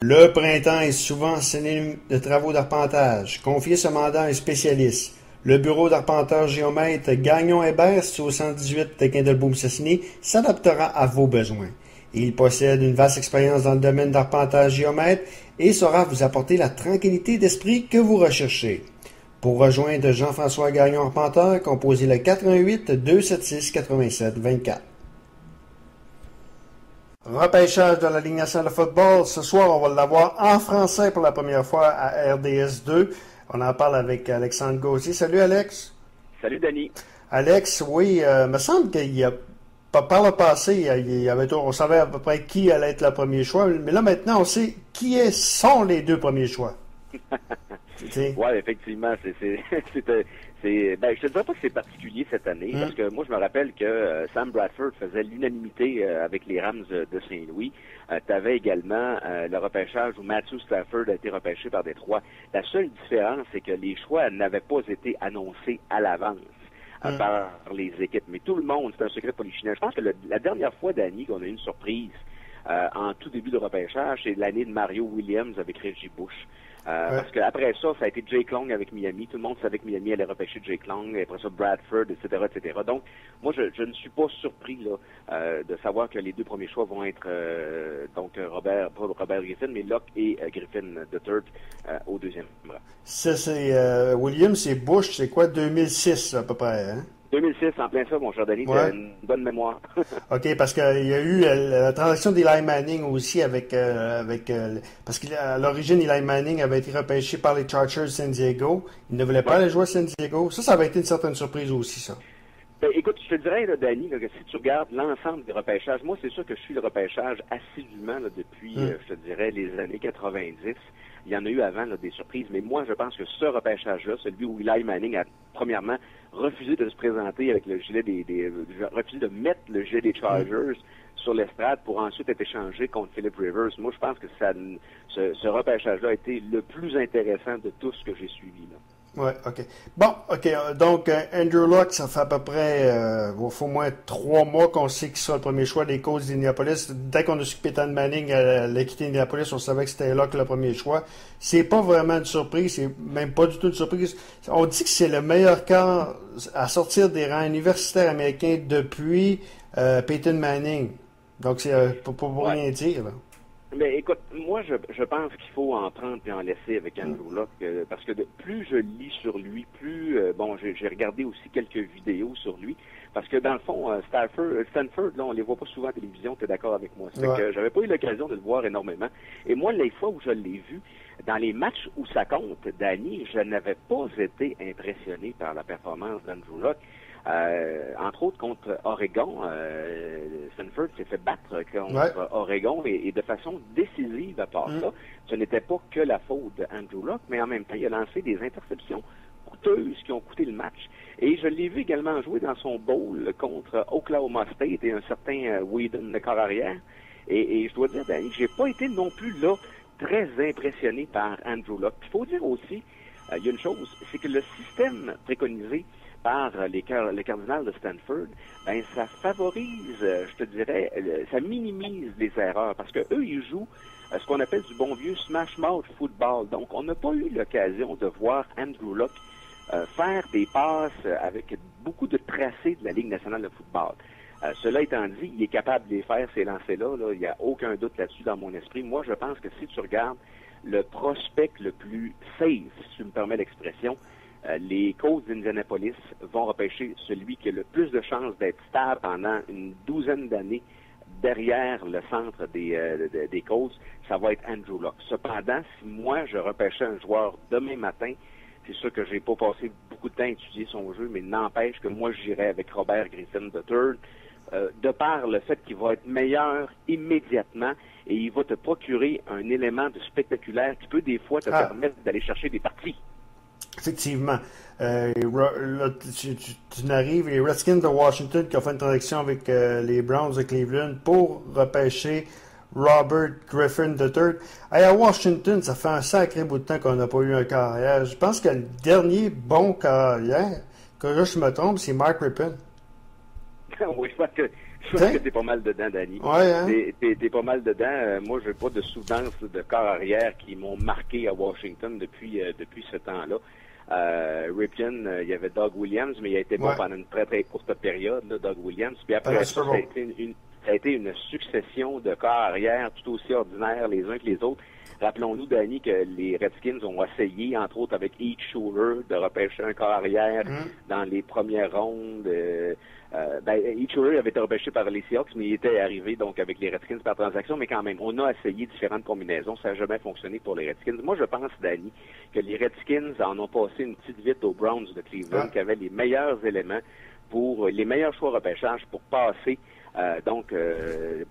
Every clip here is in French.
Le printemps est souvent synonyme de travaux d'arpentage. Confiez ce mandat à un spécialiste. Le bureau d'arpenteur géomètre Gagnon Hébert, situé au 118 de Quindelboom-Sassini, s'adaptera à vos besoins. Il possède une vaste expérience dans le domaine d'arpentage géomètre et saura vous apporter la tranquillité d'esprit que vous recherchez. Pour rejoindre Jean-François Gagnon Arpenteur, composez le 88 276 87 24. Repêchage de la Ligue nationale de football. Ce soir, on va l'avoir en français pour la première fois à RDS 2. On en parle avec Alexandre Gauthier. Salut Alex. Salut Denis. Alex, oui, me semble qu'il y a par le passé, on savait à peu près qui allait être le premier choix, mais là maintenant, on sait sont les deux premiers choix. Oui, effectivement, je te dirais pas que c'est particulier cette année, parce que moi, je me rappelle que Sam Bradford faisait l'unanimité avec les Rams de Saint-Louis. Tu avais également le repêchage où Matthew Stafford a été repêché par Détroit. La seule différence, c'est que les choix n'avaient pas été annoncés à l'avance par les équipes. Mais tout le monde, c'est un secret polichinelle. Je pense que la dernière fois, Danny, qu'on a eu une surprise en tout début de repêchage, c'est l'année de Mario Williams avec Reggie Bush. Parce qu'après ça a été Jake Long avec Miami. Tout le monde savait que Miami allait repêcher Jake Long, après ça Bradford, etc., etc. Donc, moi, je ne suis pas surpris là de savoir que les deux premiers choix vont être Robert Griffin, mais Locke et Griffin III au deuxième rang. Ça, c'est Williams et Bush, c'est quoi, 2006 à peu près, hein? 2006, en plein ça, mon cher Denis, t'as une bonne mémoire. OK, parce qu'il y a eu la transaction d'Eli Manning aussi parce qu'à l'origine, Eli Manning avait été repêché par les Chargers de San Diego. Il ne voulait pas aller jouer à San Diego. Ça avait été une certaine surprise aussi, ça. Ben, écoute, je te dirais, là, Danny, que si tu regardes l'ensemble des repêchages, moi, c'est sûr que je suis le repêchage assidûment là, depuis, je te dirais, les années 90. Il y en a eu avant là, des surprises, mais moi, je pense que ce repêchage-là, celui où Eli Manning a, premièrement, refusé de se présenter avec le gilet refusé de mettre le gilet des Chargers sur l'estrade pour ensuite être échangé contre Philip Rivers. Moi, je pense que ce repêchage-là a été le plus intéressant de tout ce que j'ai suivi, là. Oui, OK. Bon, OK. Donc, Andrew Luck, ça fait à peu près, il faut au moins 3 mois qu'on sait qu'il sera le premier choix des Colts d'Indianapolis. Dès qu'on a su que Peyton Manning allait quitter Indianapolis, on savait que c'était Luck le premier choix. C'est pas vraiment une surprise, c'est même pas du tout une surprise. On dit que c'est le meilleur quart à sortir des rangs universitaires américains depuis Peyton Manning. Donc, c'est pour rien dire, là. Mais écoute, moi, je pense qu'il faut en prendre et en laisser avec Andrew Luck, parce que plus je lis sur lui, plus, j'ai regardé aussi quelques vidéos sur lui, parce que dans le fond, Stanford, là, on les voit pas souvent à la télévision, tu es d'accord avec moi. C'est que j'avais pas eu l'occasion de le voir énormément. Et moi, les fois où je l'ai vu, dans les matchs où ça compte, Danny, je n'avais pas été impressionné par la performance d'Andrew Luck. Entre autres contre Oregon, Stanford s'est fait battre contre Oregon et de façon décisive à part ça. Ce n'était pas que la faute d'Andrew Luck, mais en même temps, il a lancé des interceptions coûteuses qui ont coûté le match. Et je l'ai vu également jouer dans son bowl contre Oklahoma State et un certain Whedon, le corps arrière. Et je dois dire, Danny, j'ai pas été non plus là très impressionné par Andrew Luck. Il faut dire aussi, il y a une chose, c'est que le système préconisé par les Cardinals de Stanford, ben ça favorise, je te dirais, ça minimise les erreurs parce que eux ils jouent ce qu'on appelle du bon vieux smash mouth football. Donc on n'a pas eu l'occasion de voir Andrew Luck faire des passes avec beaucoup de tracés de la Ligue nationale de football. Cela étant dit, il est capable de les faire ces lancers-là. Là, il n'y a aucun doute là-dessus dans mon esprit. Moi, je pense que si tu regardes le prospect le plus safe, si tu me permets l'expression, les Colts d'Indianapolis vont repêcher celui qui a le plus de chances d'être stable pendant une douzaine d'années derrière le centre des Colts. Ça va être Andrew Luck. Cependant, si moi, je repêchais un joueur demain matin, c'est sûr que j'ai pas passé beaucoup de temps à étudier son jeu, mais n'empêche que moi, j'irais avec Robert Griffin III, de par le fait qu'il va être meilleur immédiatement et il va te procurer un élément de spectaculaire qui peut des fois te permettre d'aller chercher des parties. Effectivement. Là, tu n'arrives, les Redskins de Washington qui ont fait une transaction avec les Browns de Cleveland pour repêcher Robert Griffin III. À Washington, ça fait un sacré bout de temps qu'on n'a pas eu un carrière. Je pense que le dernier bon carrière, que je me trompe, c'est Mark Rippon. Oui, je pense que Je pense que t'es pas mal dedans, Danny. Ouais, hein? T'es pas mal dedans. Moi, j'ai pas de souvenirs de corps arrière qui m'ont marqué à Washington depuis ce temps-là. Ripken, il y avait Doug Williams, mais il a été bon pendant une très très courte période, là, Doug Williams. Puis après ça a été une succession de corps arrière tout aussi ordinaires les uns que les autres. Rappelons-nous, Danny, que les Redskins ont essayé, entre autres avec Heath Shuler, de repêcher un corps arrière dans les premières rondes. Heath Shuler avait été repêché par les Seahawks, mais il était arrivé donc avec les Redskins par transaction, mais quand même, on a essayé différentes combinaisons, ça n'a jamais fonctionné pour les Redskins. Moi, je pense, Danny, que les Redskins en ont passé une petite vite aux Browns de Cleveland, qui avaient les meilleurs éléments pour les meilleurs choix repêchage pour passer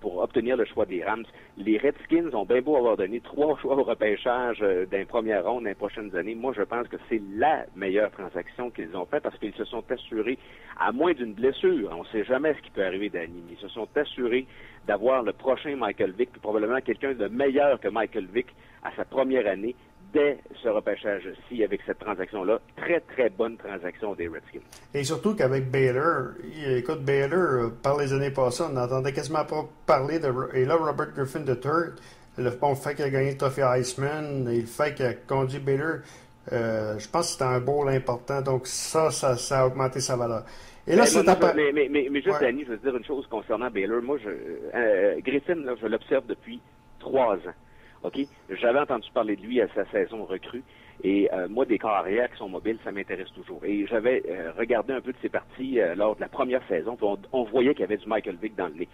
pour obtenir le choix des Rams. Les Redskins ont bien beau avoir donné 3 choix au repêchage d'une première ronde dans les prochaines années. Moi, je pense que c'est la meilleure transaction qu'ils ont faite parce qu'ils se sont assurés, à moins d'une blessure, on ne sait jamais ce qui peut arriver, Danny, mais ils se sont assurés d'avoir le prochain Michael Vick, puis probablement quelqu'un de meilleur que Michael Vick à sa première année dès ce repêchage-ci avec cette transaction-là. Très, très bonne transaction des Redskins. Et surtout qu'avec Baylor, écoute, Baylor, par les années passées, on n'entendait quasiment pas parler de... Et là, Robert Griffin III, le fait qu'il a gagné le trophée Heisman, et le fait qu'il a conduit Baylor, je pense que c'était un bowl important. Donc ça a augmenté sa valeur. Et là, mais juste, Danny, je veux dire une chose concernant Baylor. Moi, Griffin, là, je l'observe depuis 3 ans. OK? J'avais entendu parler de lui à sa saison recrue. Et moi, des corps arrière qui sont mobiles, ça m'intéresse toujours. Et j'avais regardé un peu de ses parties lors de la première saison. Puis on voyait qu'il y avait du Michael Vick dans le nez.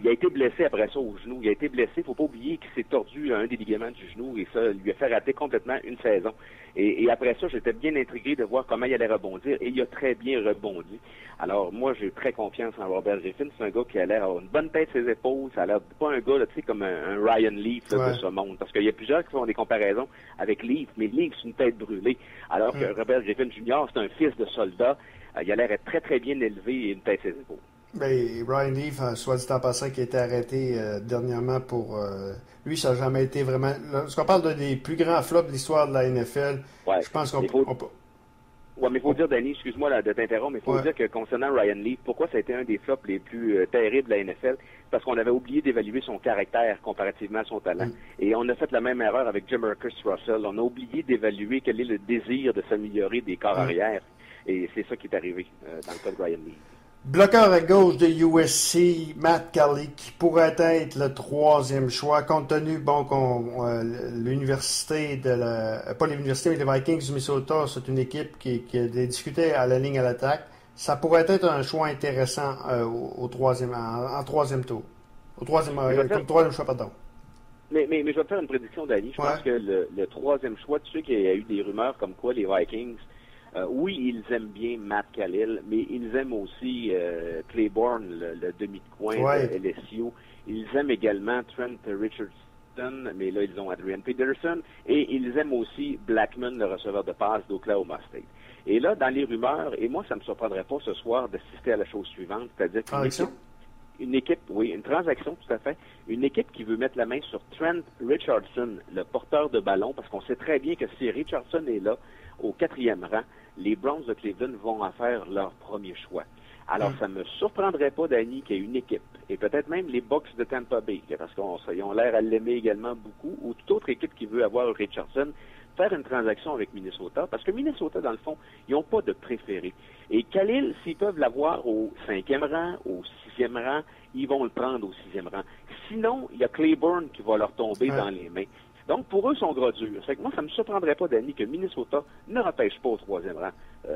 Il a été blessé après ça au genou. Il a été blessé. Il faut pas oublier qu'il s'est tordu un des ligaments du genou et ça lui a fait rater complètement une saison. Et après ça, j'étais bien intrigué de voir comment il allait rebondir. Et il a très bien rebondi. Alors, moi, j'ai très confiance en Robert Griffin. C'est un gars qui a l'air avoir une bonne tête sur ses épaules. Ça a l'air pas un gars, tu sais, comme un Ryan Leaf de ce monde. Parce qu'il y a plusieurs qui font des comparaisons avec Leaf. Mais Leaf, c'est une tête brûlée. Alors que Robert Griffin Jr., c'est un fils de soldat. Il a l'air être très, très bien élevé et une tête sur ses épaules. Ben, Ryan Leaf, soit dit en passant, qui a été arrêté dernièrement pour... lui, ça n'a jamais été vraiment... Lorsqu'on parle des plus grands flops de l'histoire de la NFL, je pense qu'on peut... Oui, mais il faut dire, Danny, excuse-moi de t'interrompre, mais il faut dire que concernant Ryan Leaf, pourquoi ça a été un des flops les plus terribles de la NFL? Parce qu'on avait oublié d'évaluer son caractère comparativement à son talent. Et on a fait la même erreur avec Jamarcus Russell. On a oublié d'évaluer quel est le désir de s'améliorer des corps arrière. Et c'est ça qui est arrivé dans le cas de Ryan Leaf. Bloqueur à gauche de USC, Matt Kelly, qui pourrait être le 3e choix, compte tenu, l'université pas l'université, mais les Vikings du Minnesota, c'est une équipe qui a discuté à la ligne à l'attaque. Ça pourrait être un choix intéressant en 3e tour. Au 3e choix, pardon. Mais je vais te faire une prédiction, Danny. Je pense que le 3e choix, tu sais qu'il y a eu des rumeurs comme quoi les Vikings, oui, ils aiment bien Matt Kalil, mais ils aiment aussi Claiborne, le demi de coin de LSU. Ils aiment également Trent Richardson, mais là, ils ont Adrian Peterson. Et ils aiment aussi Blackman, le receveur de passe d'Oklahoma State. Et là, dans les rumeurs, et moi, ça ne me surprendrait pas ce soir d'assister à la chose suivante, c'est-à-dire une équipe, une transaction, tout à fait, une équipe qui veut mettre la main sur Trent Richardson, le porteur de ballon, parce qu'on sait très bien que si Richardson est là, au 4e rang, les Browns de Cleveland vont en faire leur premier choix. Alors, ça ne me surprendrait pas, Danny, qu'il y ait une équipe, et peut-être même les Bucks de Tampa Bay, parce qu'ils ont l'air à l'aimer également beaucoup, ou toute autre équipe qui veut avoir Richardson, faire une transaction avec Minnesota, parce que Minnesota, dans le fond, ils n'ont pas de préféré. Et Khalil, s'ils peuvent l'avoir au 5e rang, au 6e rang, ils vont le prendre au 6e rang. Sinon, il y a Claiborne qui va leur tomber dans les mains. Donc, pour eux, son gros dur. Fait que moi, ça ne me surprendrait pas, Danny, que Minnesota ne repêche pas au 3e rang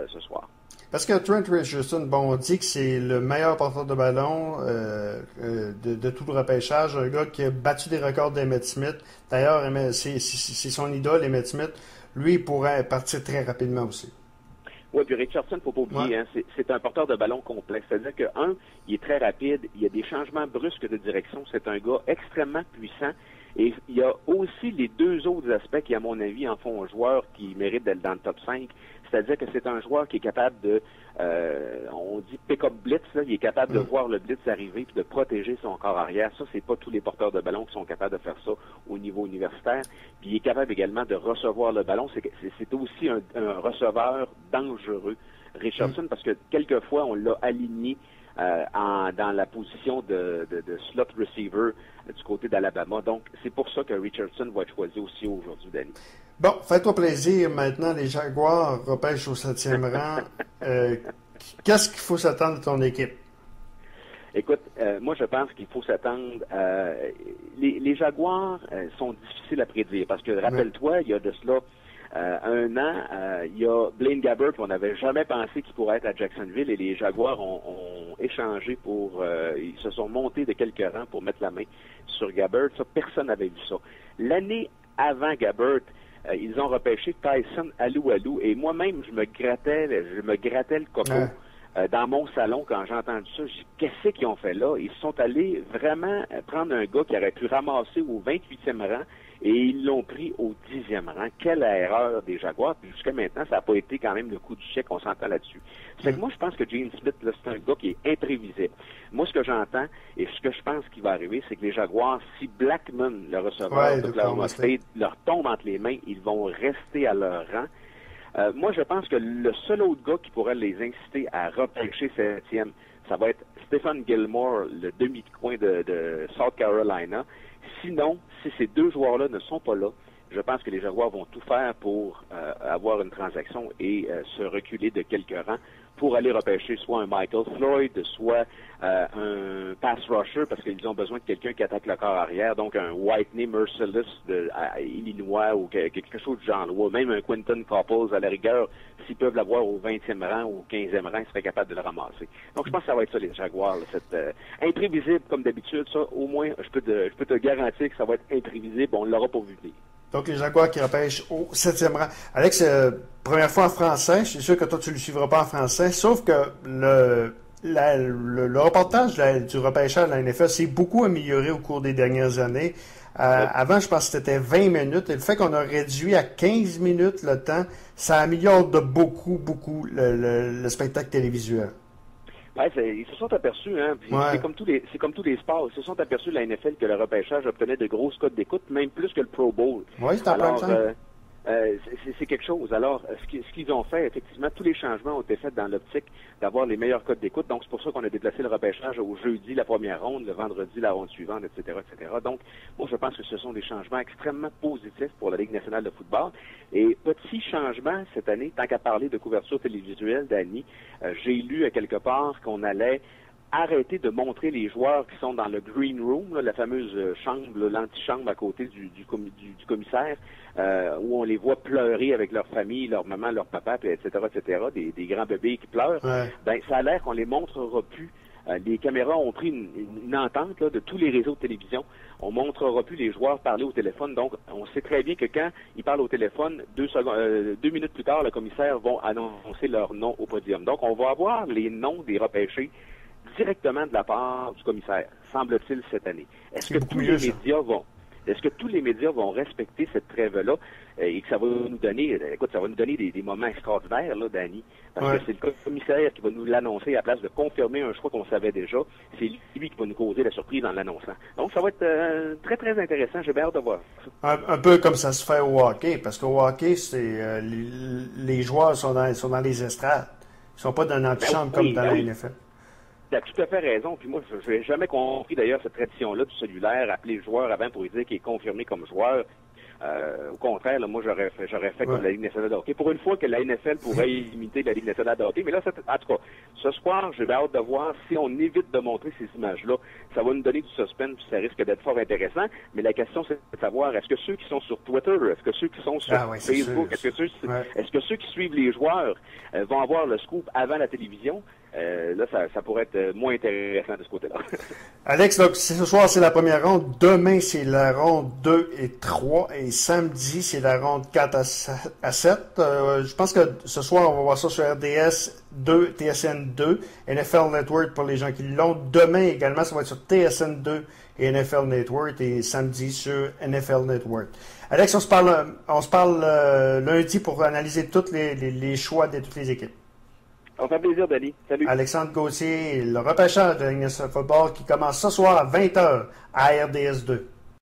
ce soir. Parce que Trent Richardson, on dit que c'est le meilleur porteur de ballon de tout le repêchage. Un gars qui a battu des records d'Emmitt Smith. D'ailleurs, c'est son idole, Emmitt Smith. Lui, il pourrait partir très rapidement aussi. Oui, puis Richardson, il ne faut pas oublier, c'est un porteur de ballon complexe. C'est-à-dire que, il est très rapide, il y a des changements brusques de direction. C'est un gars extrêmement puissant. Et il y a aussi les 2 autres aspects qui, à mon avis, en font un joueur qui mérite d'être dans le top 5. C'est-à-dire que c'est un joueur qui est capable de, on dit pick-up blitz, là, il est capable de voir le blitz arriver et de protéger son corps arrière. Ça, c'est pas tous les porteurs de ballon qui sont capables de faire ça au niveau universitaire. Puis il est capable également de recevoir le ballon. C'est aussi un receveur dangereux, Richardson, parce que quelquefois, on l'a aligné dans la position de slot receiver du côté d'Alabama. Donc, c'est pour ça que Richardson va être choisi aussi aujourd'hui, Danny. Bon, fais-toi plaisir. Maintenant, les Jaguars repêchent au 7e rang. Qu'est-ce qu'il faut s'attendre de ton équipe? Écoute, moi, je pense qu'il faut s'attendre. Les Jaguars sont difficiles à prédire parce que, rappelle-toi, il y a de cela un an, il y a Blaine Gabbert qu'on n'avait jamais pensé qu'il pourrait être à Jacksonville et les Jaguars ont échangé ils se sont montés de quelques rangs pour mettre la main sur Gabbert. Ça, personne n'avait vu ça. L'année avant Gabbert, ils ont repêché Tyson Alualu et moi-même, je me grattais le coco. Dans mon salon, quand j'ai entendu ça, j'ai dit, qu'est-ce qu'ils ont fait là? Ils sont allés vraiment prendre un gars qui aurait pu ramasser au 28e rang et ils l'ont pris au 10e rang. Quelle erreur des Jaguars. Puis jusqu'à maintenant, ça n'a pas été quand même le coup du siècle, on s'entend là-dessus. C'est que moi, je pense que Gene Smith, là, c'est un gars qui est imprévisible. Moi, ce que j'entends et ce que je pense qui va arriver, c'est que les Jaguars, si Blackman, le receveur d'Oklahoma State, leur tombe entre les mains, ils vont rester à leur rang. Moi, je pense que le seul autre gars qui pourrait les inciter à repêcher 7e, ça va être Stephen Gilmore, le demi de coin de South Carolina. Sinon, si ces deux joueurs-là ne sont pas là, je pense que les Jaguars vont tout faire pour avoir une transaction et se reculer de quelques rangs pour aller repêcher soit un Michael Floyd, soit un pass rusher, parce qu'ils ont besoin de quelqu'un qui attaque le corps arrière, donc un Whitney Merciless à Illinois ou quelque chose du genre, ou même un Quinton Copples à la rigueur, s'ils peuvent l'avoir au 20e rang ou au 15e rang, ils seraient capables de le ramasser. Donc je pense que ça va être ça, les Jaguars, imprévisible comme d'habitude, ça, au moins, je peux te garantir que ça va être imprévisible, on ne l'aura pas vu venir. Donc, les Jaguars qui repêchent au 7e rang. Alex, première fois en français, je suis sûr que toi, tu ne le suivras pas en français, sauf que le reportage du repêchage de la NFL s'est beaucoup amélioré au cours des dernières années. Avant, je pense que c'était 20 minutes, et le fait qu'on a réduit à 15 minutes le temps, ça améliore de beaucoup le spectacle télévisuel. Ouais, ils se sont aperçus, hein. C'est comme tous les sports. Ils se sont aperçus la NFL que le repêchage obtenait de grosses cotes d'écoute, même plus que le Pro Bowl. Oui, c'est important. C'est quelque chose. Alors, ce qu'ils ont fait, effectivement, tous les changements ont été faits dans l'optique d'avoir les meilleurs codes d'écoute. Donc, c'est pour ça qu'on a déplacé le repêchage au jeudi, la première ronde, le vendredi, la ronde suivante, etc., etc. Donc, moi, je pense que ce sont des changements extrêmement positifs pour la Ligue nationale de football. Et petit changement cette année, tant qu'à parler de couverture télévisuelle, Danny, j'ai lu à quelque part qu'on allait arrêter de montrer les joueurs qui sont dans le green room, là, la fameuse chambre, l'antichambre à côté du commissaire, où on les voit pleurer avec leur famille, leur maman, leur papa, etc., des grands bébés qui pleurent. Ouais. Ben, ça a l'air qu'on les montrera plus. Les caméras ont pris une entente là, de tous les réseaux de télévision. On montrera plus les joueurs parler au téléphone. Donc, on sait très bien que quand ils parlent au téléphone, 2 minutes plus tard, le commissaire va annoncer leur nom au podium. Donc, on va avoir les noms des repêchés directement de la part du commissaire, semble-t-il, cette année. Est-ce que tous les médias vont respecter cette trêve-là et que ça va nous donner, des moments extraordinaires, là, Danny, parce que c'est le commissaire qui va nous l'annoncer à la place de confirmer un choix qu'on savait déjà. C'est lui qui va nous causer la surprise en l'annonçant. Donc, ça va être très, très intéressant. J'ai bien hâte de voir ça. Un peu comme ça se fait au hockey, parce qu'au hockey, c'est les joueurs sont dans les estrades. Ils sont pas dans l'antichambre comme dans la NFL. Tu as tout à fait raison. Puis moi, je n'ai jamais compris d'ailleurs cette tradition-là du cellulaire, appeler le joueur avant pour lui dire qu'il est confirmé comme joueur. Au contraire, là, moi, j'aurais fait comme la Ligue nationale de hockey. Pour une fois que la NFL pourrait imiter la Ligue nationale de hockey. Mais là, en tout cas, ce soir, j'ai hâte de voir si on évite de montrer ces images-là. Ça va nous donner du suspense, puis ça risque d'être fort intéressant. Mais la question, c'est de savoir, est-ce que ceux qui sont sur Twitter, est-ce que ceux qui sont sur Facebook, est-ce que ceux qui suivent les joueurs vont avoir le scoop avant la télévision? Là, ça pourrait être moins intéressant de ce côté-là. Alex, donc, ce soir, c'est la première ronde. Demain, c'est la ronde 2 et 3. Et samedi, c'est la ronde 4 à 7. Je pense que ce soir, on va voir ça sur RDS 2, TSN 2, NFL Network pour les gens qui l'ont. Demain également, ça va être sur TSN 2 et NFL Network. Et samedi sur NFL Network. Alex, on se parle lundi pour analyser tous les choix de toutes les équipes. On fait plaisir, Dali. Salut. Alexandre Gauthier, le repêchage de la Ligue nationale de football qui commence ce soir à 20h à RDS 2.